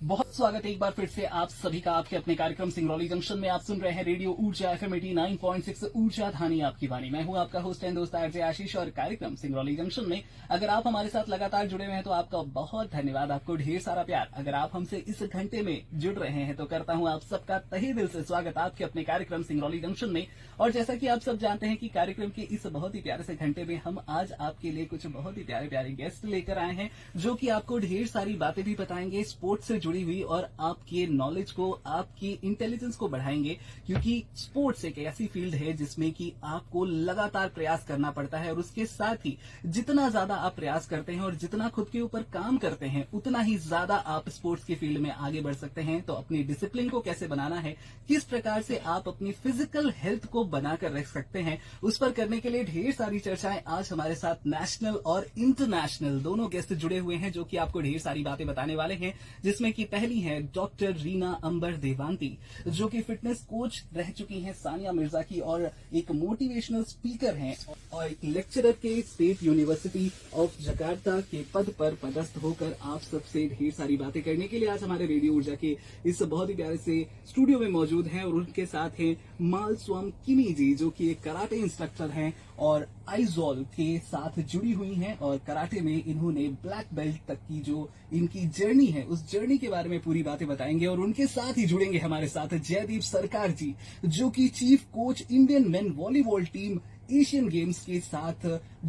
बहुत स्वागत है एक बार फिर से आप सभी का आपके अपने कार्यक्रम सिंगरौली जंक्शन में। आप सुन रहे हैं रेडियो ऊर्जा FM 89.6 ऊर्जा धानी आपकी वाणी। मैं हूं आपका होस्ट एंड दोस्त आरजे आशीष और कार्यक्रम सिंगरौली जंक्शन में अगर आप हमारे साथ लगातार जुड़े हुए हैं तो आपका बहुत धन्यवाद, आपको ढेर सारा प्यार। अगर आप हमसे इस घंटे में जुड़ रहे हैं तो करता हूं आप सबका तहे दिल से स्वागत आपके अपने कार्यक्रम सिंगरौली जंक्शन में। और जैसा कि आप सब जानते हैं कि कार्यक्रम के इस बहुत ही प्यारे से घंटे में हम आज आपके लिए कुछ बहुत ही प्यारे प्यारे गेस्ट लेकर आए हैं जो कि आपको ढेर सारी बातें भी बताएंगे स्पोर्ट्स से जुड़ी हुई और आपके नॉलेज को, आपकी इंटेलिजेंस को बढ़ाएंगे। क्योंकि स्पोर्ट्स एक ऐसी फील्ड है जिसमें कि आपको लगातार प्रयास करना पड़ता है और उसके साथ ही जितना ज्यादा आप प्रयास करते हैं और जितना खुद के ऊपर काम करते हैं उतना ही ज्यादा आप स्पोर्ट्स की फील्ड में आगे बढ़ सकते हैं। तो अपनी डिसिप्लिन को कैसे बनाना है, किस प्रकार से आप अपनी फिजिकल हेल्थ को बनाकर रख सकते हैं, उस पर करने के लिए ढेर सारी चर्चाएं आज हमारे साथ नेशनल और इंटरनेशनल दोनों गेस्ट जुड़े हुए हैं जो कि आपको ढेर सारी बातें बताने वाले हैं। जिसमें कि पहली है डॉक्टर रीना अंबर देवांती जो कि फिटनेस कोच रह चुकी हैं सानिया मिर्जा की और एक मोटिवेशनल स्पीकर हैं और एक लेक्चरर के स्टेट यूनिवर्सिटी ऑफ जकार्ता के पद पर पदस्थ होकर आप सबसे ढेर सारी बातें करने के लिए आज हमारे रेडियो ऊर्जा के इस बहुत ही प्यारे से स्टूडियो में मौजूद हैं। और उनके साथ हैं मालस्वाम किमी जी जो कि एक कराटे इंस्ट्रक्टर हैं और आइजोल के साथ जुड़ी हुई हैं और कराटे में इन्होंने ब्लैक बेल्ट तक की जो इनकी जर्नी है उस जर्नी के बारे में पूरी बातें बताएंगे। और उनके साथ ही जुड़ेंगे हमारे साथ जयदीप सरकार जी जो कि chief coach Indian men volleyball team Asian games के साथ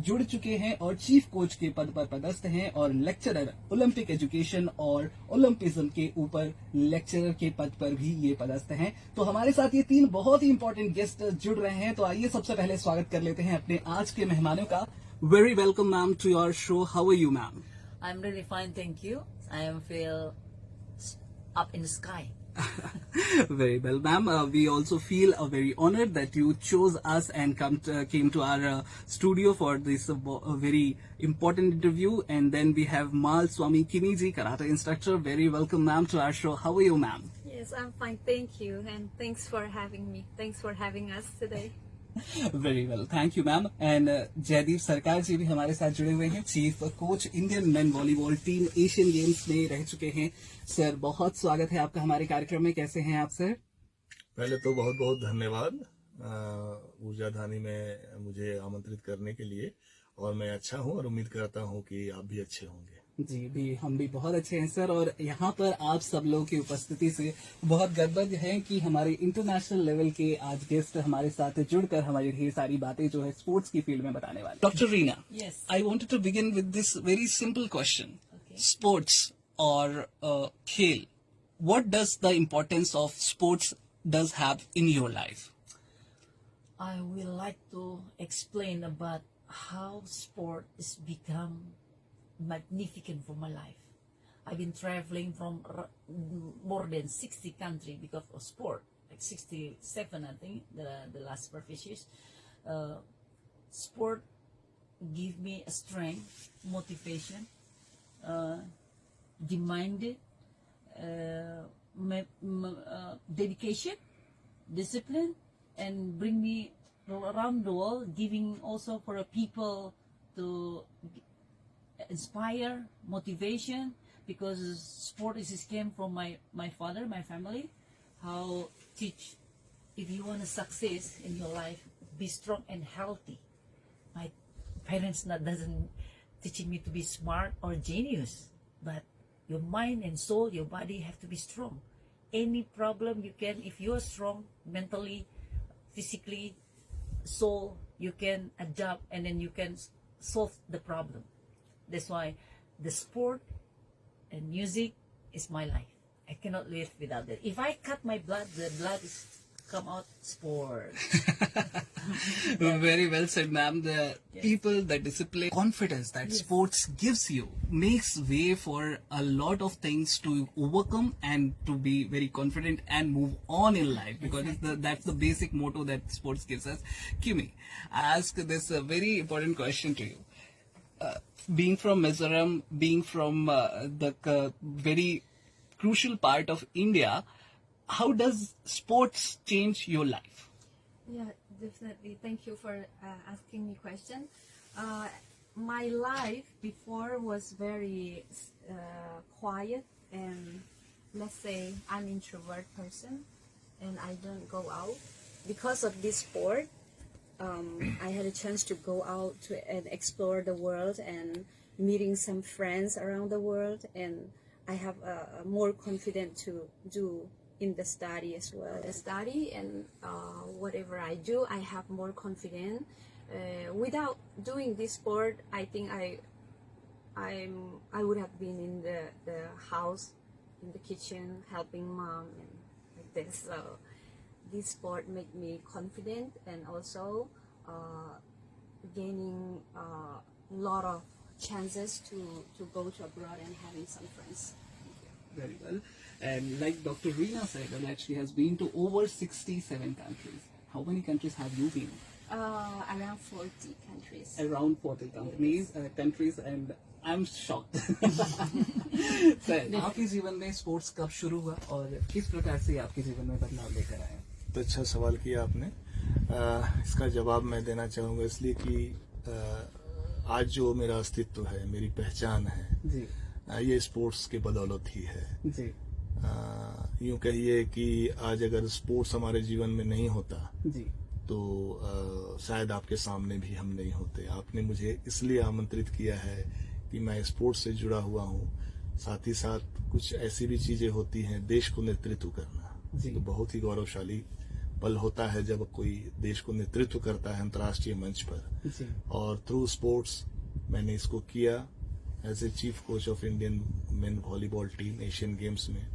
जुड़ चुके हैं और चीफ कोच के पद पर पदस्थ हैं और लेक्चरर ओलंपिक एजुकेशन और ओलंपिज्म के ऊपर लेक्चरर के पद पर भी ये पदस्थ हैं। तो हमारे साथ ये तीन बहुत ही इंपॉर्टेंट गेस्ट जुड़ रहे हैं। तो आइए सबसे पहले स्वागत कर लेते हैं अपने आज के मेहमानों का। Very welcome ma'am to your show. How are you ma'am? I'm really fine, thank you. I am feel up in the sky. Very well, ma'am. We also feel very honored that you chose us and came to our studio for this very important interview. And then we have Mal Swami Kiniji, karate instructor. Very welcome, ma'am, to our show. How are you, ma'am? Yes, I'm fine, thank you, and thanks for having me. Thanks for having us today. Very well, thank you ma'am. And Jaydeep Sarkar ji भी हमारे साथ जुड़े हुए हैं, chief coach Indian men volleyball team Asian Games में रह चुके हैं। सर बहुत स्वागत है आपका हमारे कार्यक्रम में। कैसे हैं आप सर? पहले तो बहुत बहुत धन्यवाद ऊर्जा धानी में मुझे आमंत्रित करने के लिए। और मैं अच्छा हूं और उम्मीद करता हूं कि आप भी अच्छे होंगे। जी भी, हम भी बहुत अच्छे हैं सर। और यहाँ पर आप सब लोगों की उपस्थिति से बहुत गर्वद है कि हमारे इंटरनेशनल लेवल के आज गेस्ट हमारे साथ जुड़कर हमारी ढेर सारी बातें जो है स्पोर्ट्स की फील्ड में बताने वाले। Doctor Reena, Yes. I wanted to begin with this very simple question. Okay. Sports और खेल, what does the importance of sports does have in your life? I would like to explain about how sport is become magnificent for my life. I've been traveling from more than 60 countries because of sport, like 67 I think the last professions. Sport give me a strength, motivation, demanded, dedication, discipline, and bring me around the world, giving also for a people to inspire, motivation, because sport is came from my father, my family, how teach if you want to success in your life, be strong and healthy. My parents doesn't teaching me to be smart or genius, but your mind and soul, your body have to be strong. Any problem you can, if you are strong mentally, physically, soul, you can adapt and then you can solve the problem. That's why the sport and music is my life. I cannot live without it. If I cut my blood, the blood is come out sport. Very well said, ma'am. The people, the discipline, confidence that sports gives you makes way for a lot of things to overcome and to be very confident and move on in life, because that's the basic motto that sports gives us. Kimi, I ask this very important question to you. Being from Mizoram, being from the very crucial part of India, how does sports change your life? Yeah, definitely. Thank you for asking me question. My life before was very quiet and let's say I'm introvert person and I don't go out. Because of this sport, I had a chance to go out and explore the world and meeting some friends around the world, and I have more confidence to do in the study as well. The study and whatever I do, I have more confidence. Without doing this sport, I think I would have been in the house, in the kitchen, helping mom and like this. So this sport made me confident and also gaining a lot of chances to go to abroad and having some friends. Very well. And like Dr. Reena said, that she has been to over 67 countries. How many countries have you been? Around 40 countries. Around 40 countries, and I'm shocked. Sir, आपके जीवन में sports कब शुरू हुआ और किस प्रकार से आपके जीवन में बदलाव लेकर आया? तो अच्छा सवाल किया आपने। इसका जवाब मैं देना चाहूँगा इसलिए कि आज जो मेरा अस्तित्व है, मेरी पहचान है, जी, ये स्पोर्ट्स के बदौलत ही है। जी, यूं कहिए कि आज अगर स्पोर्ट्स हमारे जीवन में नहीं होता जी, तो शायद आपके सामने भी हम नहीं होते। आपने मुझे इसलिए आमंत्रित किया है कि मैं स्पोर्ट्स से जुड़ा हुआ हूँ, साथ ही साथ कुछ ऐसी भी चीजें होती हैं, देश को नेतृत्व करना तो बहुत ही गौरवशाली पल होता है जब कोई देश को नेतृत्व करता है अंतर्राष्ट्रीय मंच पर। जी, और थ्रू स्पोर्ट्स मैंने इसको किया as a chief coach of Indian men volleyball team Asian Games में,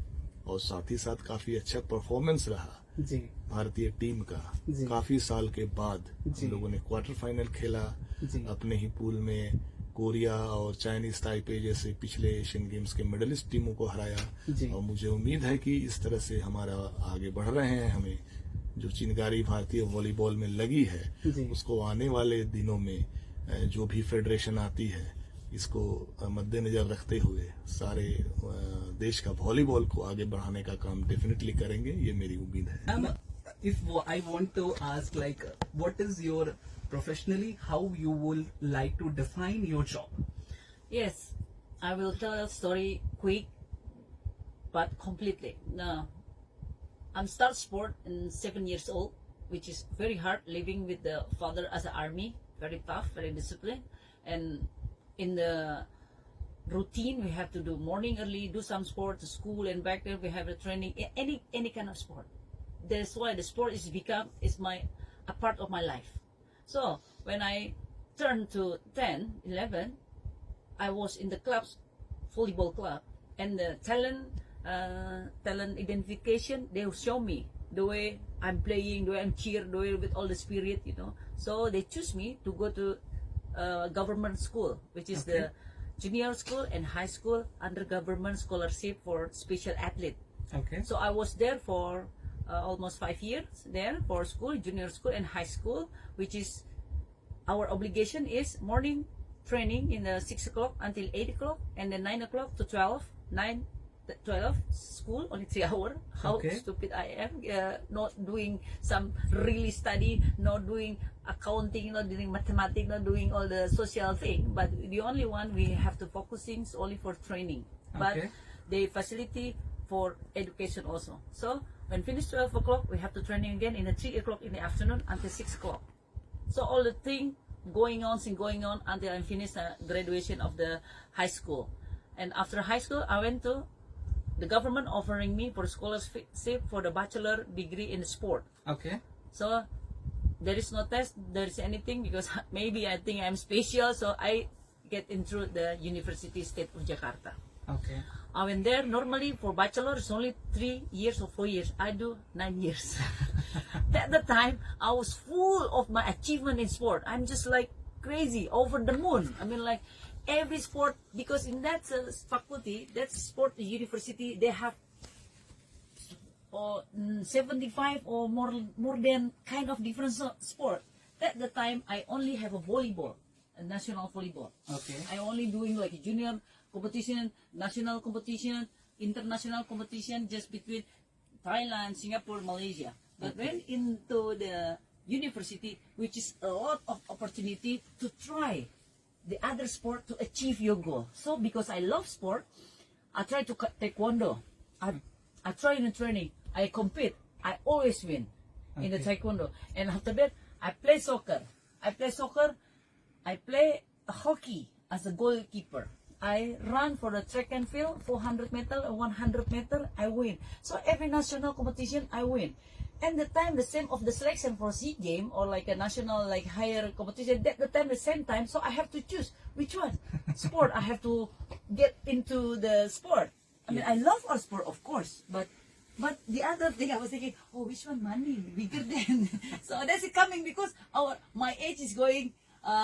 और साथ ही साथ काफी अच्छा परफॉर्मेंस रहा जी, भारतीय टीम का। जी। काफी साल के बाद जी। हम लोगों ने क्वार्टर फाइनल खेला जी। अपने ही पूल में, कोरिया और चाइनीज ताइपे जैसे पिछले एशियन गेम्स के मेडलिस्ट टीमों को हराया। जी। और मुझे उम्मीद है कि इस तरह से हमारा आगे बढ़ रहे हैं, हमें जो चिनगारी भारतीय वॉलीबॉल में लगी है जी। उसको आने वाले दिनों में जो भी फेडरेशन आती है इसको मद्देनजर रखते हुए सारे देश का वॉलीबॉल को आगे बढ़ाने का काम डेफिनेटली करेंगे, ये मेरी उम्मीद है। If I want to ask, like, what is your professionally, how you will like to define your job? Yes, I will tell a story quick, but completely. Now, I'm start sport in 7 years old, which is very hard living with the father as an army, very tough, very disciplined, and in the routine we have to do morning early, do some sport to school, and back there we have a training, any kind of sport. That's why the sport is a part of my life. So when I turned to 10, 11, I was in the clubs, volleyball club, and the talent identification, they will show me the way I'm playing, the way I'm cheer, the way with all the spirit, So they choose me to go to government school, which is the junior school and high school under government scholarship for special athlete. Okay. So I was there for almost 5 years there for school, junior school and high school, which is our obligation is morning training in the 6 o'clock until 8 o'clock, and then 9 o'clock to 12, 9 to 12 school, only 3 hours. How Okay. stupid I am, not doing some really study, not doing accounting, not doing mathematics, not doing all the social thing, but the only one we have to focusing is only for training, but Okay. they facility for education also. So when finish 12 o'clock, we have to training again in the 3 o'clock in the afternoon until 6 o'clock. So all the thing going on until I finished graduation of the high school. And after high school, I went to the government offering me for scholarship for the bachelor degree in sport. Okay. So there is no test, there is anything, because maybe I think I'm special, so I get into the University State of Jakarta. Okay. I went there. Normally for bachelor it's only 3 years or 4 years. I do 9 years. At the time I was full of my achievement in sport. I'm just like crazy, over the moon. I mean, like every sport, because in that faculty, that sport university, they have 75 or more than kind of different sport. At the time I only have a volleyball, a national volleyball. Okay. I only doing like junior competition, national competition, international competition, just between Thailand, Singapore, Malaysia. But when into the university, which is a lot of opportunity to try the other sport to achieve your goal. So because I love sport, I try to taekwondo. I try in the training. I compete. I always win in the Okay. taekwondo. And after that, I play soccer. I play hockey as a goalkeeper. I run for the track and field, 400 meter or 100 meter, I win. So every national competition, I win. And the time the same of the selection for SEA game or like a national like higher competition, that the time the same time. So I have to choose which one sport I have to get into the sport. I mean, I love our sport, of course, but the other thing I was thinking, oh, which one money bigger than? So that's it coming because my age is going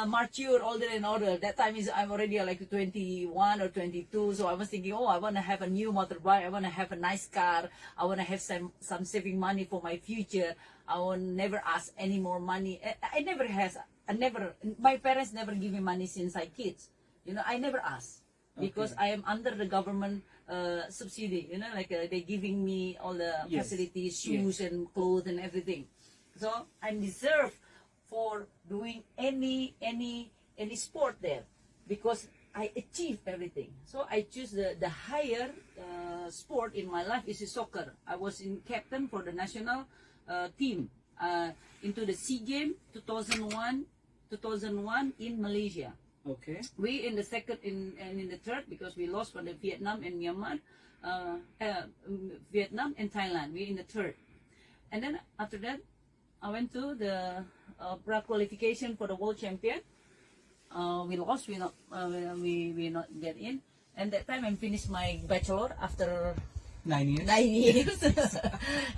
mature, older and older. That time is I'm already like 21 or 22. So I was thinking, oh, I want to have a new motorbike. I want to have a nice car. I want to have some saving money for my future. I will never ask any more money. My parents never give me money since I kids. You know, I never ask because Okay. I am under the government subsidy. You know, like they giving me all the Yes. facilities, shoes and clothes and everything. So I deserve for doing any sport there because I achieved everything. So I choose the higher sport in my life is soccer. I was in captain for the national team into the SEA Game 2001 in Malaysia. Okay. We in the second and in the third because we lost for the Vietnam and Myanmar, Vietnam and Thailand. We in the third, and then after that, I went to the pre-qualification for the world champion. We lost. We not get in. And that time I finished my bachelor after 9 years. 9 years.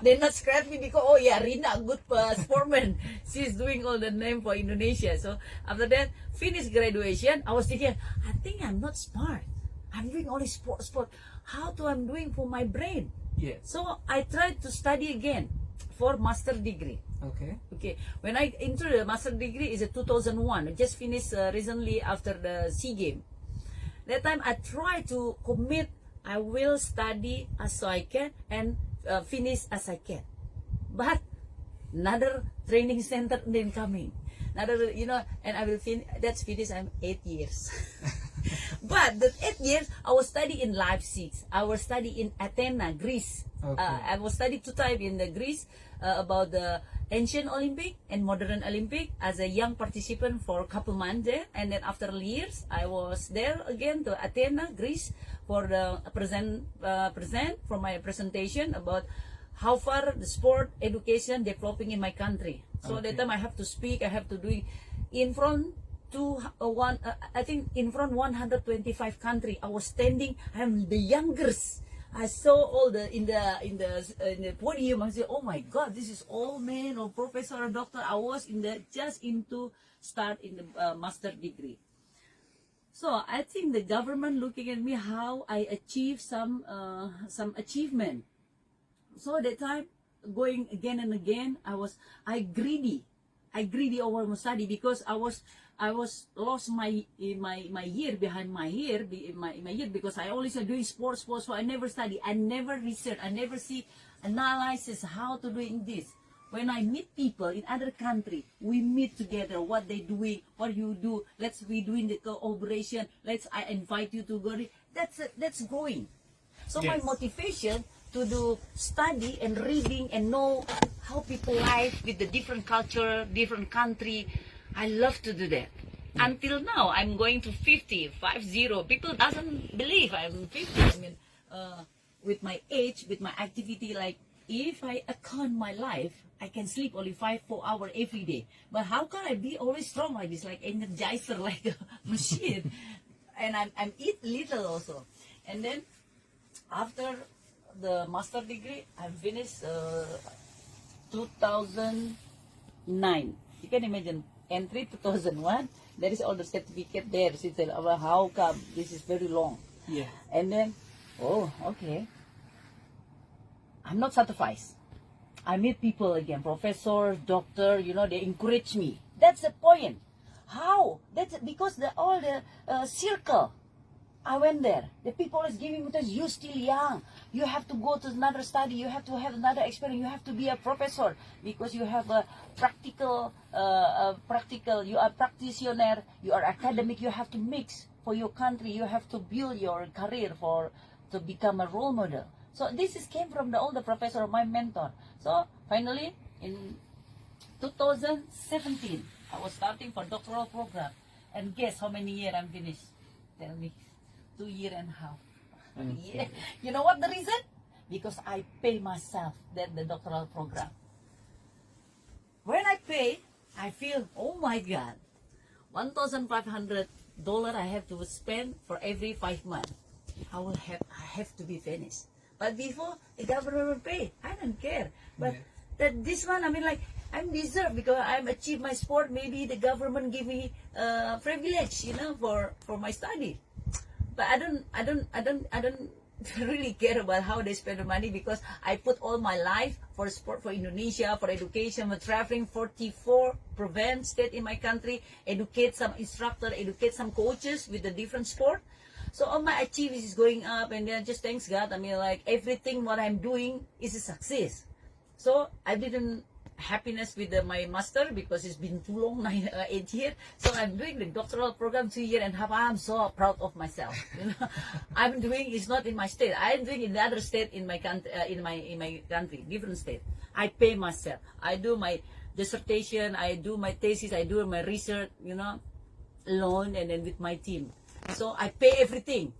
They not scratch me because, oh yeah, Rina, good sportman. She's doing all the name for Indonesia. So after that, finished graduation, I was thinking, I think I'm not smart. I'm doing only sport. How do I'm doing for my brain? Yes. So I tried to study again for master degree. Okay. Okay, when I entered the master degree is a 2001. I just finished recently after the SEA Game. That time I tried to commit. I will study as I can and finish as I can. But another training center then coming. Another, and I will finish. That's finished. I'm 8 years. But the 8 years, I was study in Leipzig. I was study in Athena, Greece. Okay. I was study 2 times in the Greece about the ancient Olympic and modern Olympic as a young participant for a couple months there. And then after years, I was there again to Athena, Greece, for the present for my presentation about how far the sport education developing in my country. So Okay. that time I have to speak. I have to do it in front I think in front 125 country. I was standing. I'm the youngest. I saw all the in the podium. I said, "Oh my God, this is all men or professor or doctor." I was just into start in the master degree. So I think the government looking at me how I achieve some achievement. So that time going again and again, I greedy over my study because I was lost my year behind my year because I always doing sports. So I never study, I never research, I never see analysis how to doing this. When I meet people in other country, we meet together. What they doing, what you do. We doing the cooperation. I invite you to go. That's growing. So my Yes. motivation to do study and reading and know how people live with the different culture, different country. I love to do that. Until now, I'm going to 50. People doesn't believe I'm 50. I mean, with my age, with my activity, like if I account my life, I can sleep only 4 hours every day. But how can I be always strong like this, like energizer, like a machine? And I'm eat little also. And then after the master degree, I finished 2009. You can imagine, entry 2001. There is all the certificate there. She said, "Well, how come this is very long?" Yeah. And then, oh, okay. I'm not satisfied. I meet people again, professor, doctor. They encourage me. That's the point. How? That's because all the circle. I went there. The people is giving me this. You still young. You have to go to another study. You have to have another experience. You have to be a professor because you have a practical. You are practitioner. You are academic. You have to mix for your country. You have to build your career to become a role model. So this is came from all the professor, my mentor. So finally, in 2017, I was starting for doctoral program. And guess how many years I'm finished? Tell me. 2 years and a half. Yeah. You know what the reason? Because I pay myself the doctoral program. When I pay, I feel, oh my God, $1,500 I have to spend for every 5 months. I have to be finished. But before, the government will pay. I don't care. But that this one, I mean, like, I'm deserved because I'm achieved my sport. Maybe the government give me privilege, you know, for my study. But I don't really care about how they spend the money because I put all my life for sport, for Indonesia, for education, for traveling 44 province state in my country, educate some instructor, educate some coaches with the different sport. So all my achievements is going up, and then just thanks God. I mean, like everything what I'm doing is a success. So I didn't happiness with my master because it's been too long, 8 years. So I'm doing the doctoral program 2 years and a half. I'm so proud of myself. You know, I'm doing it's not in my state. I'm doing in the other state in my country, in my country, different state. I pay myself. I do my dissertation. I do my thesis. I do my research. You know, alone and then with my team. So I pay everything.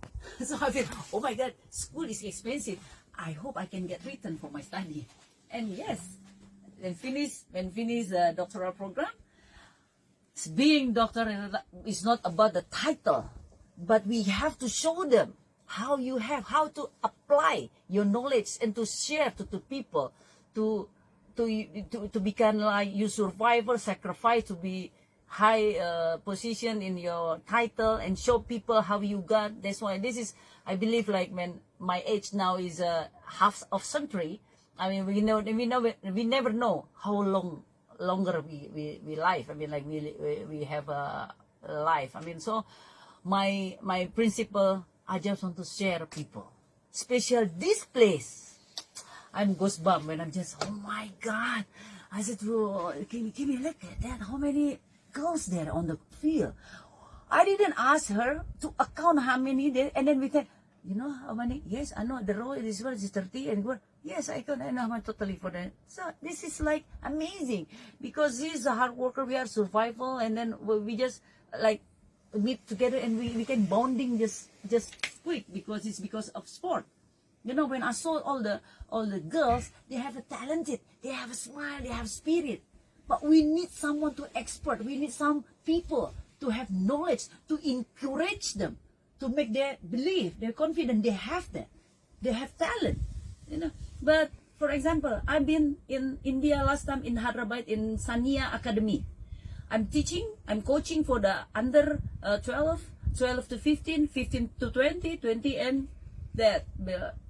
So I feel, oh my God, school is expensive. I hope I can get return for my study. And yes. When finish the doctoral program, being doctor is not about the title, but we have to show them how to apply your knowledge and to share to people, to become like you survive or sacrifice to be high position in your title and show people how you got. That's why this is, I believe, like when my age now is half of century. I mean, we never know how longer we live. I mean, like we have a life. I mean, so my principle, I just want to share people, especially this place. I'm goosebumps when I'm just, oh my God. I said, well, can you look at that? How many girls there on the field? I didn't ask her to account how many there, and then we said, you know how many? Yes, I know the row is 30 and we're, yes, I know how much totally for that. So this is like amazing because this is a hard worker. We are survival, and then we just like meet together and we can bonding just quick because it's because of sport. You know, when I saw all the girls, they have a talented, they have a smile, they have spirit. But we need someone to expert. We need some people to have knowledge, to encourage them, to make them believe, they're confident, they have that. They have talent, you know. But, for example, I've been in India last time in Hyderabad in Sania Academy. I'm teaching, I'm coaching for the under 12 to 15, 15 to 20, 20 and that.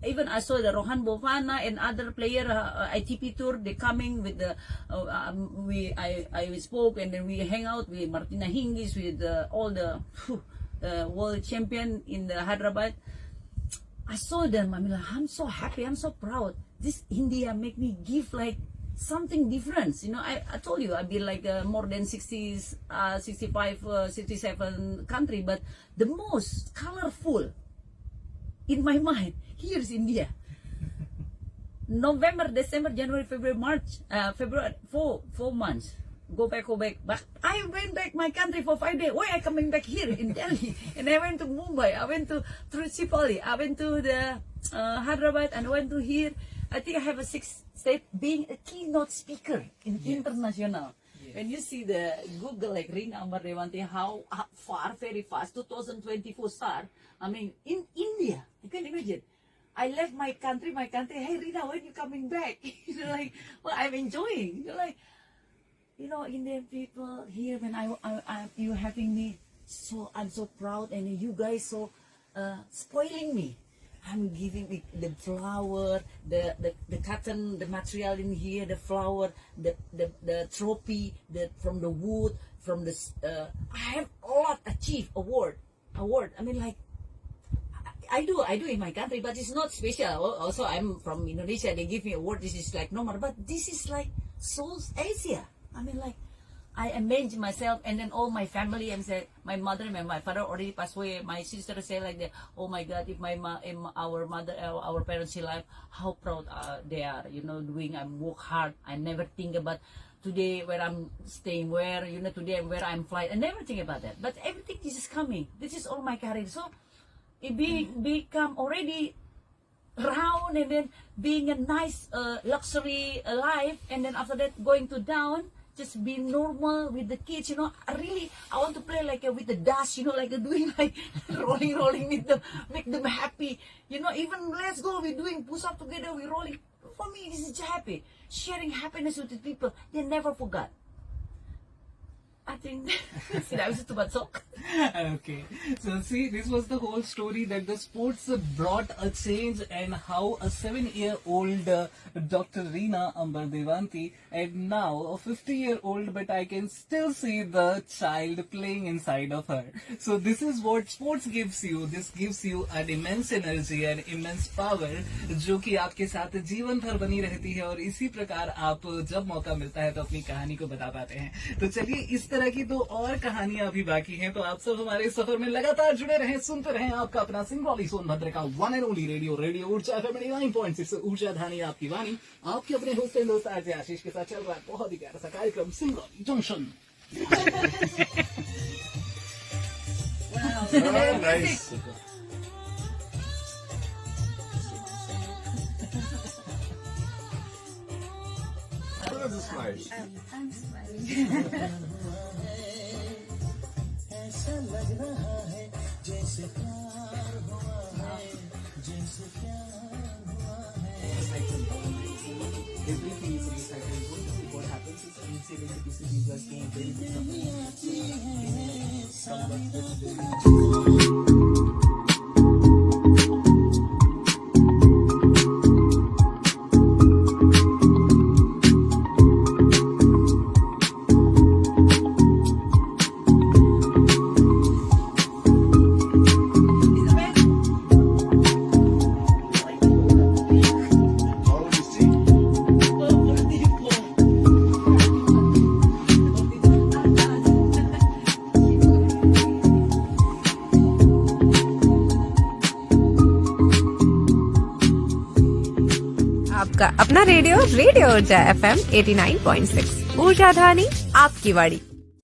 Even I saw the Rohan Bovana and other player, ITP Tour, they coming with the, I spoke and then we hang out with Martina Hingis, with all the world champion in the Hyderabad. I saw them. I mean, like, I'm so happy. I'm so proud. This India make me give like something different. You know, I told you I've been like more than 65, 67 country, but the most colorful in my mind here is India. November, December, January, February, March, February, 4 months. Go back. But I went back my country for 5 days. Why I coming back here in Delhi? And I went to Mumbai. I went to Tricipoli. I went to the Hyderabad, and I went to here. I think I have a 6 state being a keynote speaker in international. Yes. When you see the Google like Ring Ambar Dewanti, how far, very fast, 2024 start. I mean, in India, you can imagine. I left my country. Hey Rina, when you coming back? You know, like, well, I'm enjoying. You're like, you know, Indian people here, when you having me, so I'm so proud, and you guys so spoiling me. I'm giving the flower, the cotton, the material in here, the flower, the trophy, from the wood, from the I have a lot achieved award. I mean, like I do in my country, but it's not special. Also, I'm from Indonesia. They give me award. This is like normal, but this is like South Asia. I mean, like, I amazed myself, and then all my family, and say my mother and my father already passed away. My sister say like that, oh my God, if our mother, our parents still alive, how proud they are, doing. I work hard. I never think about today where I'm staying, where today where I'm flying. I never think about that. But everything is just coming. This is all my career. So it become already round, and then being a nice luxury life, and then after that going to down. Just be normal with the kids, I want to play like with the dust, like doing like rolling with them, make them happy, even let's go, we're doing push up together, we're rolling. For me, this is happy, sharing happiness with the people. They never forgot. I think that was too much talk. Okay, so see, this was the whole story that the sports brought a change, and how a 7-year-old Dr. Reena Ambar Devanti, and now a 50-year-old, but I can still see the child playing inside of her. So this is what sports gives you. This gives you an immense energy and immense power, जो कि आपके साथ जीवन भर बनी रहती है, और इसी प्रकार आप जब मौका मिलता है तो अपनी कहानी को बता पाते हैं. तो चलिए, इस तरह की तो और कहानियां अभी बाकी हैं, तो आप सब हमारे सफर में लगातार जुड़े रहें, सुनते रहें आपका अपना सिंगरौली सोनभद्र का वन एंड ओनली रेडियो ऊर्जा FM 89.6 ऊर्जा धानी आपकी वाणी. आपके अपने होस्ट एंड दोस्त आरजे आशीष के साथ चल रहा है बहुत ही प्यारा सा कार्यक्रम Singrauli junction. Nice. I'm smiling. Everything is recycled. What happens is incident these are staying very आपका अपना रेडियो ऊर्जा FM 89.6 ऊर्जा धानी आपकी वाड़ी.